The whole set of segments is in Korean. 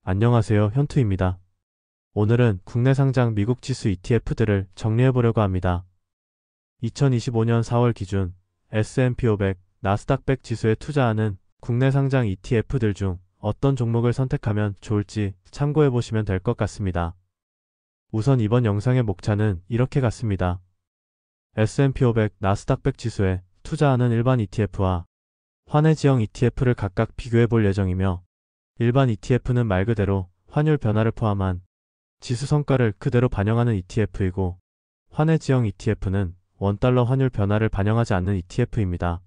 안녕하세요, 현투입니다. 오늘은 국내 상장 미국 지수 ETF들을 정리해보려고 합니다. 2025년 4월 기준 S&P 500, 나스닥 100 지수에 투자하는 국내 상장 ETF들 중 어떤 종목을 선택하면 좋을지 참고해보시면 될 것 같습니다. 우선 이번 영상의 목차는 이렇게 같습니다. S&P 500, 나스닥 100 지수에 투자하는 일반 ETF와 환해지형 ETF를 각각 비교해볼 예정이며, 일반 ETF는 말 그대로 환율 변화를 포함한 지수 성과를 그대로 반영하는 ETF이고, 환해지형 ETF는 원달러 환율 변화를 반영하지 않는 ETF입니다.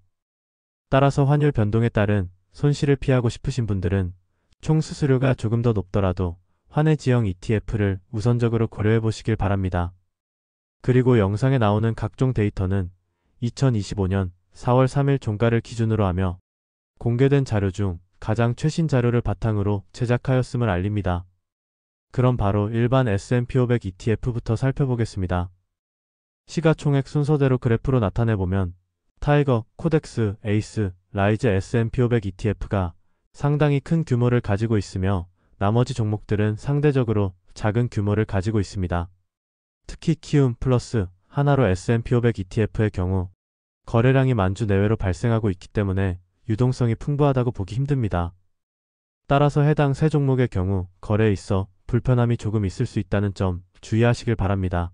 따라서 환율 변동에 따른 손실을 피하고 싶으신 분들은 총 수수료가 조금 더 높더라도 환해지형 ETF를 우선적으로 고려해 보시길 바랍니다. 그리고 영상에 나오는 각종 데이터는 2025년 4월 3일 종가를 기준으로 하며 공개된 자료 중 가장 최신 자료를 바탕으로 제작하였음을 알립니다. 그럼 바로 일반 S&P 500 ETF부터 살펴보겠습니다. 시가총액 순서대로 그래프로 나타내보면 타이거, 코덱스, 에이스, 라이즈 S&P 500 ETF가 상당히 큰 규모를 가지고 있으며, 나머지 종목들은 상대적으로 작은 규모를 가지고 있습니다. 특히 키움 플러스 하나로 S&P 500 ETF의 경우 거래량이 만주 내외로 발생하고 있기 때문에 유동성이 풍부하다고 보기 힘듭니다. 따라서 해당 세 종목의 경우 거래에 있어 불편함이 조금 있을 수 있다는 점 주의하시길 바랍니다.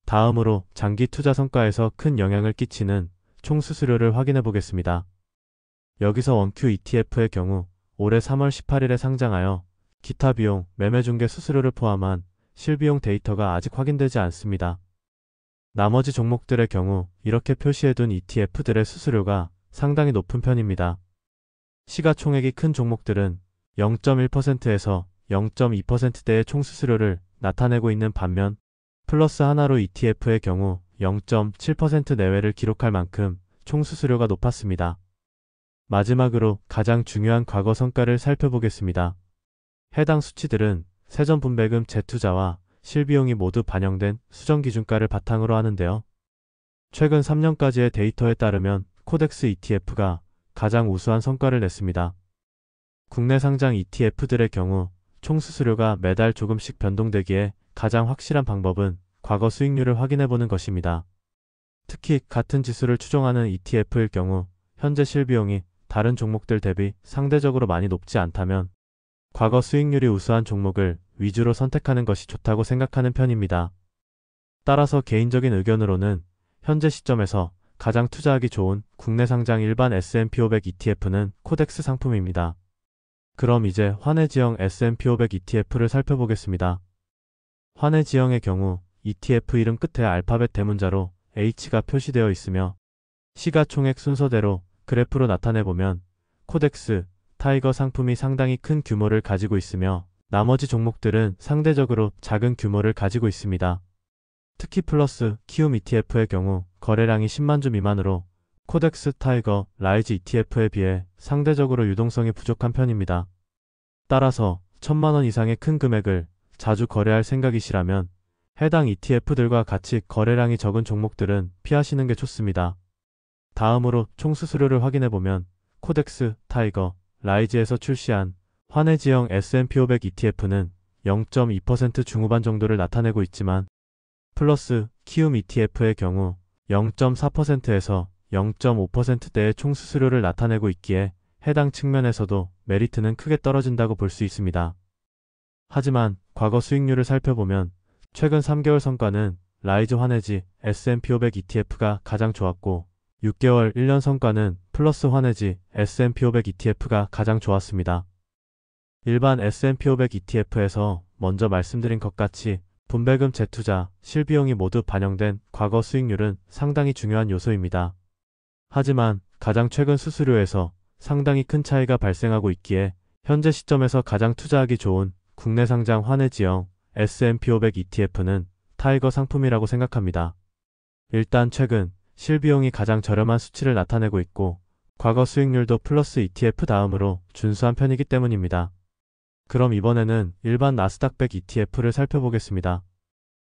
다음으로 장기 투자 성과에서 큰 영향을 끼치는 총 수수료를 확인해 보겠습니다. 여기서 원큐 ETF의 경우 올해 3월 18일에 상장하여 기타 비용, 매매 중개 수수료를 포함한 실비용 데이터가 아직 확인되지 않습니다. 나머지 종목들의 경우 이렇게 표시해둔 ETF들의 수수료가 상당히 높은 편입니다. 시가총액이 큰 종목들은 0.1%에서 0.2%대의 총수수료를 나타내고 있는 반면, 플러스 하나로 ETF의 경우 0.7% 내외를 기록할 만큼 총수수료가 높았습니다. 마지막으로 가장 중요한 과거 성과를 살펴보겠습니다. 해당 수치들은 세전분배금 재투자와 실비용이 모두 반영된 수정기준가를 바탕으로 하는데요. 최근 3년까지의 데이터에 따르면 코덱스 ETF가 가장 우수한 성과를 냈습니다. 국내 상장 ETF들의 경우 총 수수료가 매달 조금씩 변동되기에 가장 확실한 방법은 과거 수익률을 확인해보는 것입니다. 특히 같은 지수를 추종하는 ETF일 경우 현재 실비용이 다른 종목들 대비 상대적으로 많이 높지 않다면 과거 수익률이 우수한 종목을 위주로 선택하는 것이 좋다고 생각하는 편입니다. 따라서 개인적인 의견으로는 현재 시점에서 가장 투자하기 좋은 국내 상장 일반 S&P 500 ETF는 코덱스 상품입니다. 그럼 이제 환해지형 S&P 500 ETF를 살펴보겠습니다. 환해지형의 경우 ETF 이름 끝에 알파벳 대문자로 H가 표시되어 있으며, 시가총액 순서대로 그래프로 나타내보면 코덱스, 타이거 상품이 상당히 큰 규모를 가지고 있으며, 나머지 종목들은 상대적으로 작은 규모를 가지고 있습니다. 특히 플러스, 키움 ETF의 경우 거래량이 10만 주 미만으로 코덱스, 타이거, 라이즈 ETF에 비해 상대적으로 유동성이 부족한 편입니다. 따라서 1000만 원 이상의 큰 금액을 자주 거래할 생각이시라면 해당 ETF들과 같이 거래량이 적은 종목들은 피하시는 게 좋습니다. 다음으로 총 수수료를 확인해보면 코덱스, 타이거, 라이즈에서 출시한 환해지형 S&P 500 ETF는 0.2% 중후반 정도를 나타내고 있지만, 플러스, 키움 ETF의 경우 0.4%에서 0.5%대의 총 수수료를 나타내고 있기에 해당 측면에서도 메리트는 크게 떨어진다고 볼 수 있습니다. 하지만 과거 수익률을 살펴보면 최근 3개월 성과는 라이즈 환해지 S&P 500 ETF가 가장 좋았고, 6개월 1년 성과는 플러스 환해지 S&P 500 ETF가 가장 좋았습니다. 일반 S&P 500 ETF에서 먼저 말씀드린 것 같이 분배금 재투자, 실비용이 모두 반영된 과거 수익률은 상당히 중요한 요소입니다. 하지만 가장 최근 수수료에서 상당히 큰 차이가 발생하고 있기에 현재 시점에서 가장 투자하기 좋은 국내 상장 환해지형 S&P 500 ETF는 타이거 상품이라고 생각합니다. 일단 최근 실비용이 가장 저렴한 수치를 나타내고 있고, 과거 수익률도 플러스 ETF 다음으로 준수한 편이기 때문입니다. 그럼 이번에는 일반 나스닥 100 ETF를 살펴보겠습니다.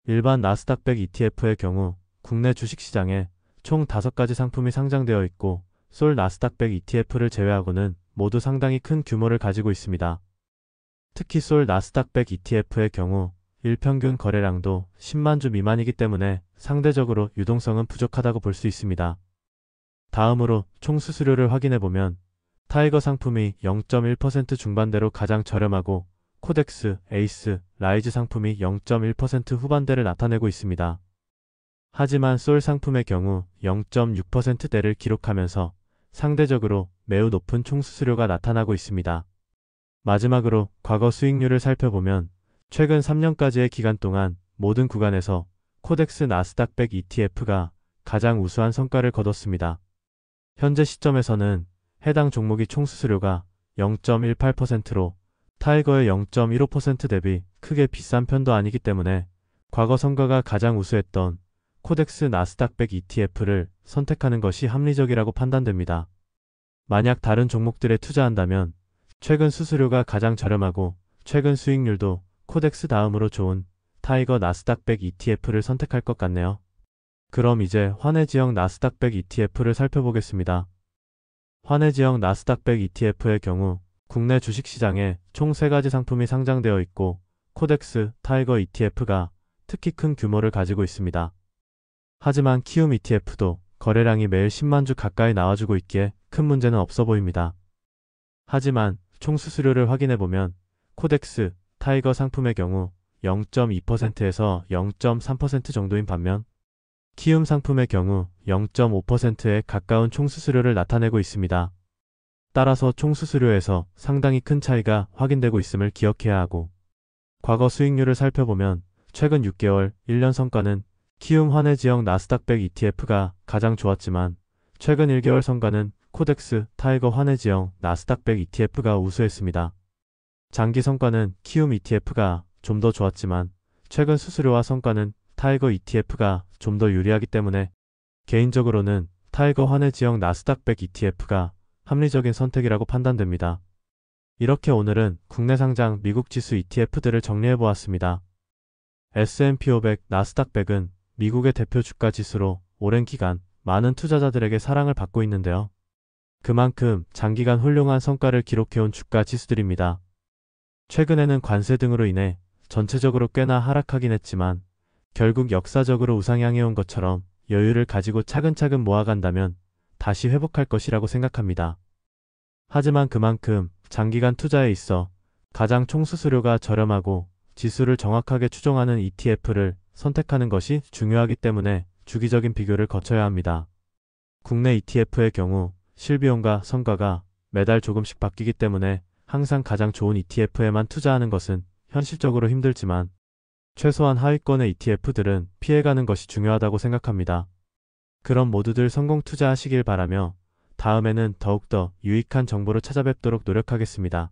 일반 나스닥 100 ETF의 경우 국내 주식시장에 총 5가지 상품이 상장되어 있고, 솔 나스닥 100 ETF를 제외하고는 모두 상당히 큰 규모를 가지고 있습니다. 특히 솔 나스닥 100 ETF의 경우 일평균 거래량도 10만 주 미만이기 때문에 상대적으로 유동성은 부족하다고 볼 수 있습니다. 다음으로 총 수수료를 확인해보면 타이거 상품이 0.1% 중반대로 가장 저렴하고 코덱스, 에이스, 라이즈 상품이 0.1% 후반대를 나타내고 있습니다. 하지만 솔 상품의 경우 0.6%대를 기록하면서 상대적으로 매우 높은 총수수료가 나타나고 있습니다. 마지막으로 과거 수익률을 살펴보면 최근 3년까지의 기간 동안 모든 구간에서 코덱스 나스닥 100 ETF가 가장 우수한 성과를 거뒀습니다. 현재 시점에서는 해당 종목이 총수수료가 0.18%로 타이거의 0.15% 대비 크게 비싼 편도 아니기 때문에 과거 성과가 가장 우수했던 코덱스 나스닥 100 ETF를 선택하는 것이 합리적이라고 판단됩니다. 만약 다른 종목들에 투자한다면 최근 수수료가 가장 저렴하고 최근 수익률도 코덱스 다음으로 좋은 타이거 나스닥 100 ETF를 선택할 것 같네요. 그럼 이제 환해지역 나스닥 100 ETF를 살펴보겠습니다. 환해지역 나스닥 100 ETF의 경우 국내 주식시장에 총 3가지 상품이 상장되어 있고 코덱스, 타이거 ETF가 특히 큰 규모를 가지고 있습니다. 하지만 키움 ETF도 거래량이 매일 10만 주 가까이 나와주고 있기에 큰 문제는 없어 보입니다. 하지만 총 수수료를 확인해보면 코덱스, 타이거 상품의 경우 0.2%에서 0.3% 정도인 반면 키움 상품의 경우 0.5%에 가까운 총수수료를 나타내고 있습니다. 따라서 총수수료에서 상당히 큰 차이가 확인되고 있음을 기억해야 하고 과거 수익률을 살펴보면 최근 6개월, 1년 성과는 키움 환해지역 나스닥 100 ETF가 가장 좋았지만 최근 1개월 성과는 코덱스, 타이거 환해지역 나스닥 100 ETF가 우수했습니다. 장기 성과는 키움 ETF가 좀 더 좋았지만 최근 수수료와 성과는 타이거 ETF가 좀 더 유리하기 때문에 개인적으로는 타이거 환해지역 나스닥 100 ETF가 합리적인 선택이라고 판단됩니다. 이렇게 오늘은 국내 상장 미국 지수 ETF들을 정리해보았습니다. S&P 500, 나스닥 100은 미국의 대표 주가 지수로 오랜 기간 많은 투자자들에게 사랑을 받고 있는데요. 그만큼 장기간 훌륭한 성과를 기록해온 주가 지수들입니다. 최근에는 관세 등으로 인해 전체적으로 꽤나 하락하긴 했지만 결국 역사적으로 우상향해온 것처럼 여유를 가지고 차근차근 모아간다면 다시 회복할 것이라고 생각합니다. 하지만 그만큼 장기간 투자에 있어 가장 총수수료가 저렴하고 지수를 정확하게 추종하는 ETF를 선택하는 것이 중요하기 때문에 주기적인 비교를 거쳐야 합니다. 국내 ETF의 경우 실비용과 성과가 매달 조금씩 바뀌기 때문에 항상 가장 좋은 ETF에만 투자하는 것은 현실적으로 힘들지만 최소한 하위권의 ETF들은 피해가는 것이 중요하다고 생각합니다. 그럼 모두들 성공 투자하시길 바라며 다음에는 더욱더 유익한 정보로 찾아뵙도록 노력하겠습니다.